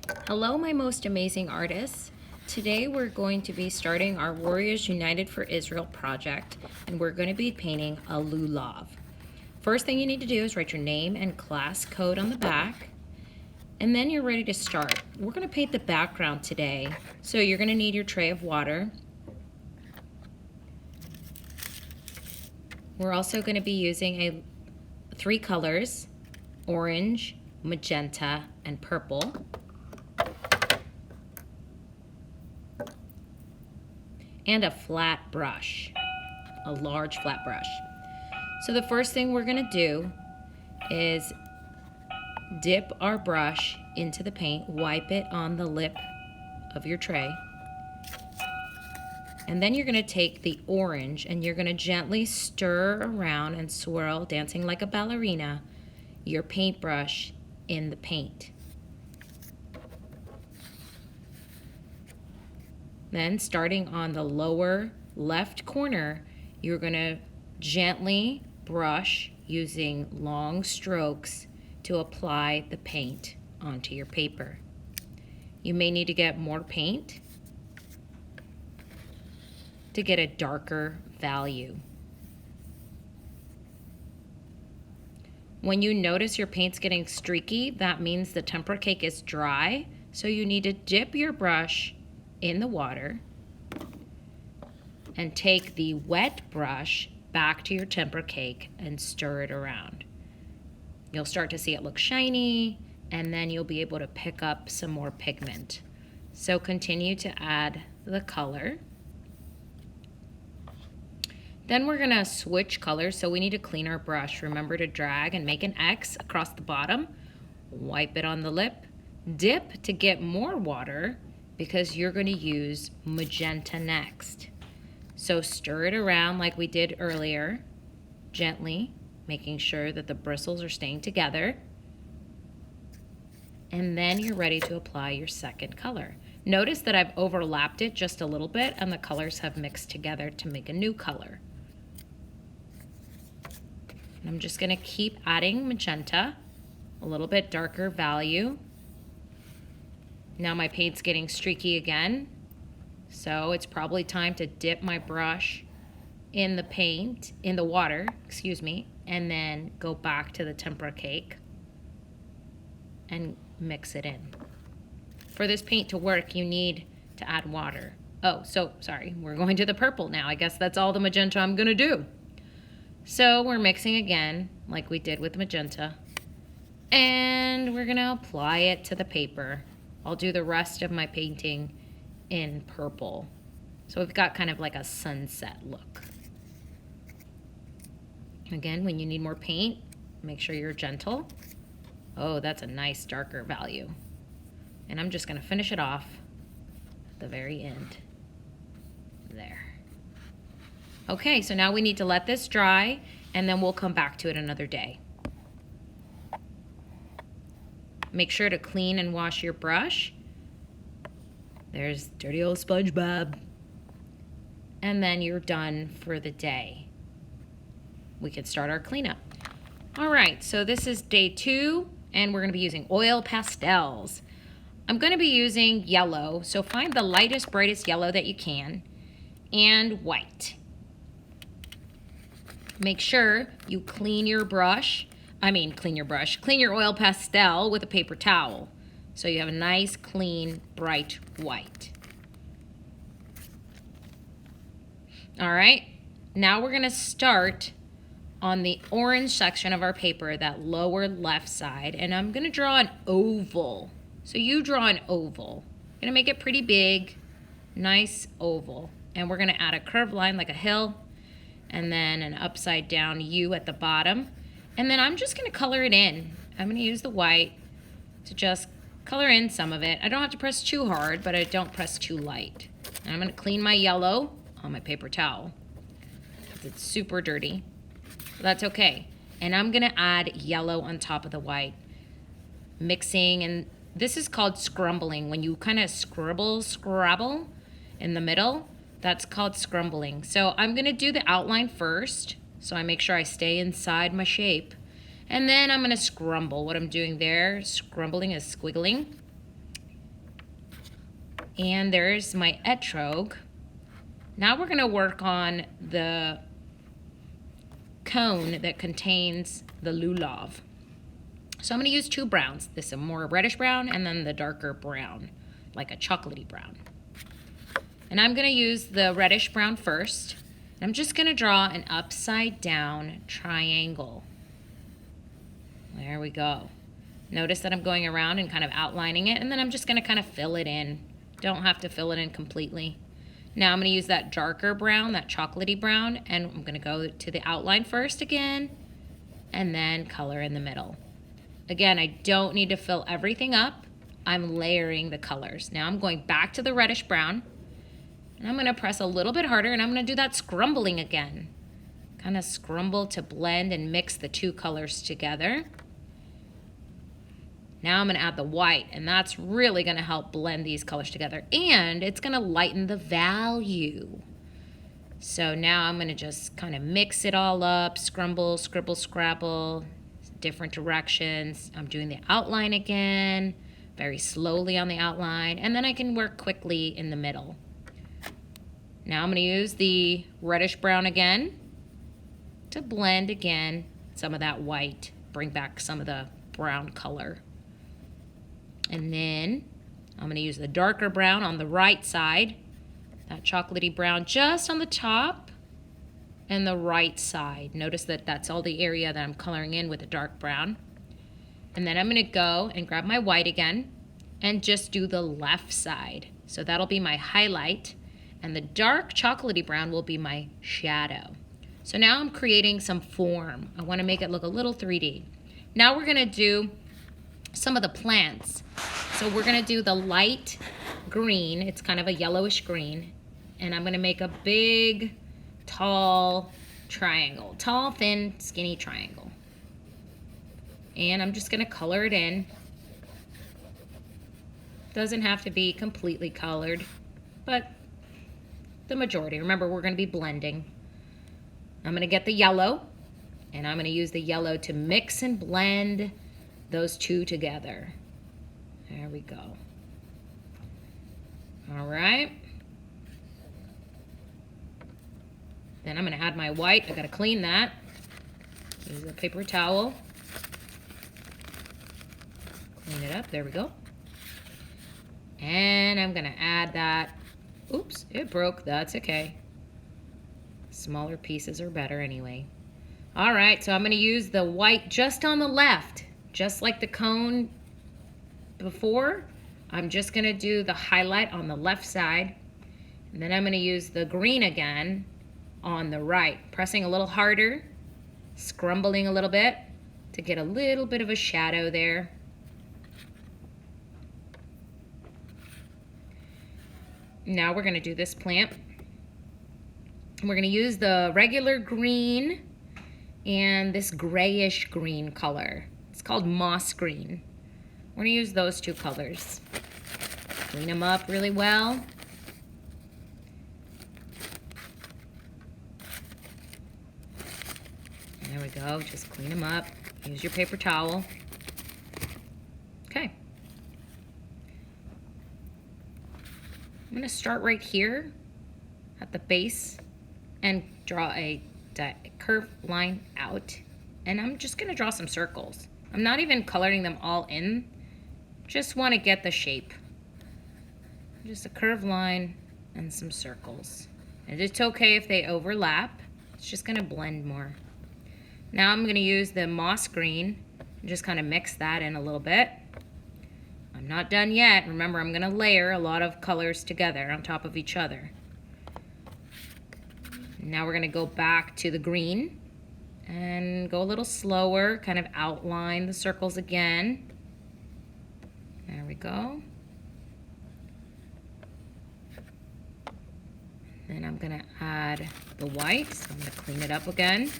Hello, my most amazing artists. Today we're going to be starting our Warriors United for Israel project, and we're going to be painting a Lulav. First thing you need to do is write your name and class code on the back, and then you're ready to start. We're going to paint the background today, so you're going to need your tray of water. We're also going to be using three colors: orange, magenta, and purple. And a flat brush, a large flat brush. So the first thing we're gonna do is dip our brush into the paint, wipe it on the lip of your tray, and then you're gonna take the orange and you're gonna gently stir around and swirl, dancing like a ballerina, your paintbrush in the paint. Then, starting on the lower left corner, you're going to gently brush using long strokes to apply the paint onto your paper. You may need to get more paint to get a darker value. When you notice your paint's getting streaky, that means the tempera cake is dry, so you need to dip your brush in the water and take the wet brush back to your tempera cake and stir it around. You'll start to see it look shiny, and then you'll be able to pick up some more pigment. So continue to add the color. Then we're gonna switch colors, so we need to clean our brush. Remember to drag and make an X across the bottom, wipe it on the lip, dip to get more water, because you're going to use magenta next. So stir it around like we did earlier, gently, making sure that the bristles are staying together. And then you're ready to apply your second color. Notice that I've overlapped it just a little bit and the colors have mixed together to make a new color. And I'm just going to keep adding magenta, a little bit darker value. Now my paint's getting streaky again, so it's probably time to dip my brush in the water, and then go back to the tempera cake and mix it in. For this paint to work, you need to add water. Oh, so sorry, we're going to the purple now. I guess that's all the magenta I'm gonna do. So we're mixing again, like we did with magenta, and we're gonna apply it to the paper. I'll do the rest of my painting in purple. So we've got kind of like a sunset look. Again, when you need more paint, make sure you're gentle. Oh, that's a nice darker value. And I'm just gonna finish it off at the very end. There. Okay, so now we need to let this dry, and then we'll come back to it another day. Make sure to clean and wash your brush. There's dirty old SpongeBob. And then you're done for the day. We can start our cleanup. All right, so this is day 2, and we're gonna be using oil pastels. I'm gonna be using yellow, so find the lightest, brightest yellow that you can, and white. Make sure you clean your oil pastel with a paper towel, so you have a nice, clean, bright white. All right, now we're gonna start on the orange section of our paper, that lower left side, and I'm gonna draw an oval. So you draw an oval. I'm gonna make it pretty big, nice oval. And we're gonna add a curved line like a hill, and then an upside down U at the bottom. And then I'm just gonna color it in. I'm gonna use the white to just color in some of it. I don't have to press too hard, but I don't press too light. And I'm gonna clean my yellow on my paper towel, because it's super dirty. But that's okay. And I'm gonna add yellow on top of the white, mixing, and this is called scrumbling. When you kind of scrabble in the middle, that's called scrumbling. So I'm gonna do the outline first, so I make sure I stay inside my shape. And then I'm gonna scrumble. What I'm doing there, scrumbling is squiggling. And there's my etrog. Now we're going to work on the cone that contains the lulav. So I'm going to use two browns. This is a more reddish brown and then the darker brown, like a chocolatey brown. And I'm going to use the reddish brown first. I'm just going to draw an upside down triangle. There we go. Notice that I'm going around and kind of outlining it, and then I'm just going to kind of fill it in. Don't have to fill it in completely. Now I'm going to use that darker brown, that chocolatey brown, and I'm going to go to the outline first again, and then color in the middle. Again, I don't need to fill everything up. I'm layering the colors. Now I'm going back to the reddish brown, and I'm going to press a little bit harder, and I'm going to do that scrumbling again. Kind of scrumble to blend and mix the two colors together. Now I'm going to add the white, and that's really going to help blend these colors together, and it's going to lighten the value. So now I'm going to just kind of mix it all up, scrumble, scribble, scrabble, different directions. I'm doing the outline again, very slowly on the outline, and then I can work quickly in the middle. Now I'm going to use the reddish brown again to blend again some of that white, bring back some of the brown color. And then I'm going to use the darker brown on the right side, that chocolatey brown just on the top and the right side. Notice that that's all the area that I'm coloring in with the dark brown. And then I'm going to go and grab my white again and just do the left side. So that'll be my highlight, and the dark chocolatey brown will be my shadow. So now I'm creating some form. I want to make it look a little 3D. Now we're going to do some of the plants. So we're going to do the light green. It's kind of a yellowish green. And I'm going to make a big, tall triangle. Tall, thin, skinny triangle. And I'm just going to color it in. Doesn't have to be completely colored, but the majority. Remember, we're going to be blending. I'm going to get the yellow, and I'm going to use the yellow to mix and blend those two together. There we go. All right. Then I'm going to add my white. I got to clean that. Use a paper towel. Clean it up. There we go. And I'm going to add that. Oops, it broke. That's okay. Smaller pieces are better anyway. All right, so I'm going to use the white just on the left, just like the cone before. I'm just going to do the highlight on the left side, and then I'm going to use the green again on the right, pressing a little harder, scrumbling a little bit to get a little bit of a shadow there. Now we're going to do this plant. We're going to use the regular green and this grayish green color. It's called moss green. We're going to use those two colors. Clean them up really well. There we go. Just clean them up. Use your paper towel. Okay. I'm going to start right here at the base and draw a curved line out. And I'm just going to draw some circles. I'm not even coloring them all in. Just want to get the shape. Just a curved line and some circles. And it's okay if they overlap. It's just going to blend more. Now I'm going to use the moss green and just kind of mix that in a little bit. I'm not done yet. Remember, I'm going to layer a lot of colors together on top of each other. Now we're going to go back to the green and go a little slower, kind of outline the circles again. There we go. Then I'm going to add the white, so I'm going to clean it up again.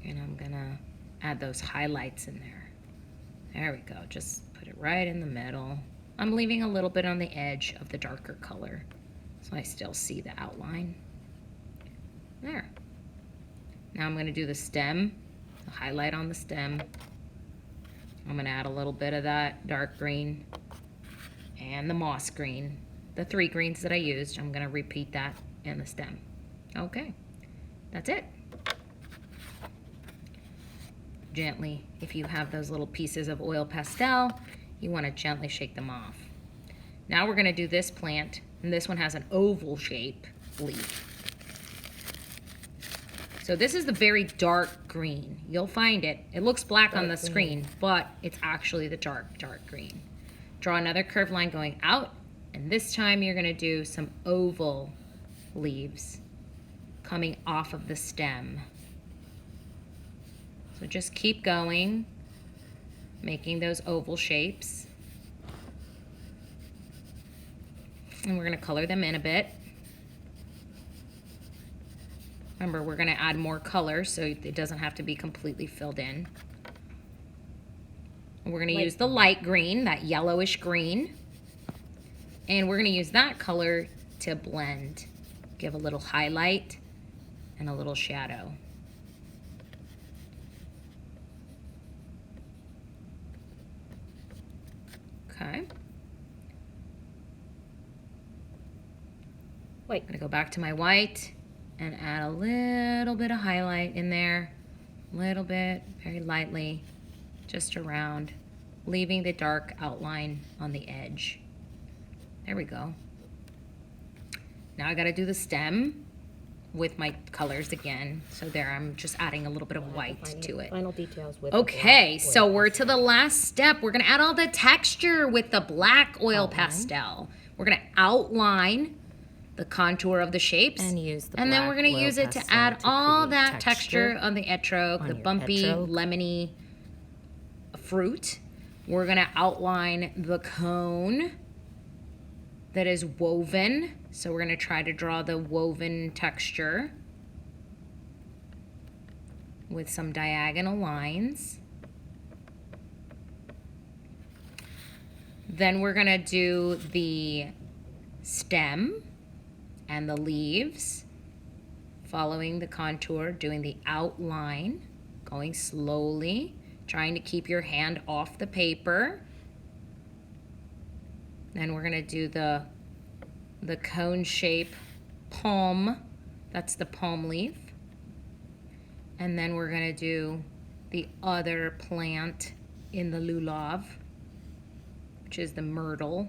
And I'm going to add those highlights in there. There we go, just put it right in the middle. I'm leaving a little bit on the edge of the darker color, so I still see the outline. There. Now I'm going to do the stem, the highlight on the stem. I'm going to add a little bit of that dark green. and the moss green. The 3 greens that I used, I'm gonna repeat that in the stem. Okay, that's it. Gently, if you have those little pieces of oil pastel, you wanna gently shake them off. Now we're gonna do this plant, and this one has an oval shape leaf. So this is the very dark green. You'll find it. It looks black on the screen, but it's actually the dark green. Draw another curved line going out, and this time you're gonna do some oval leaves coming off of the stem. So just keep going, making those oval shapes. And we're gonna color them in a bit. Remember, we're gonna add more color so it doesn't have to be completely filled in. And we're gonna use the light green, that yellowish green. And we're gonna use that color to blend. Give a little highlight and a little shadow. Okay. Wait. I'm gonna go back to my white and add a little bit of highlight in there. A little bit, very lightly, just around, leaving the dark outline on the edge. There we go. Now I gotta do the stem with my colors again. So there, I'm just adding a little bit of white to it. Final details with Okay, so we're to the last step. We're gonna add all the texture with the black oil pastel. We're gonna outline the contour of the shapes. And use the and then we're gonna black use oil it to pastel add to all create that texture texture on the etrog, on the your bumpy, etrog. lemony fruit. We're gonna outline the cone that is woven. So we're gonna try to draw the woven texture with some diagonal lines. Then we're gonna do the stem and the leaves, following the contour, doing the outline, going slowly, trying to keep your hand off the paper. Then we're gonna do the cone shape palm, that's the palm leaf. And then we're gonna do the other plant in the Lulav, which is the Myrtle,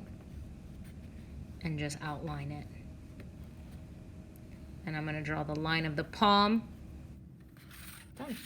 and just outline it. And I'm gonna draw the line of the palm. Done.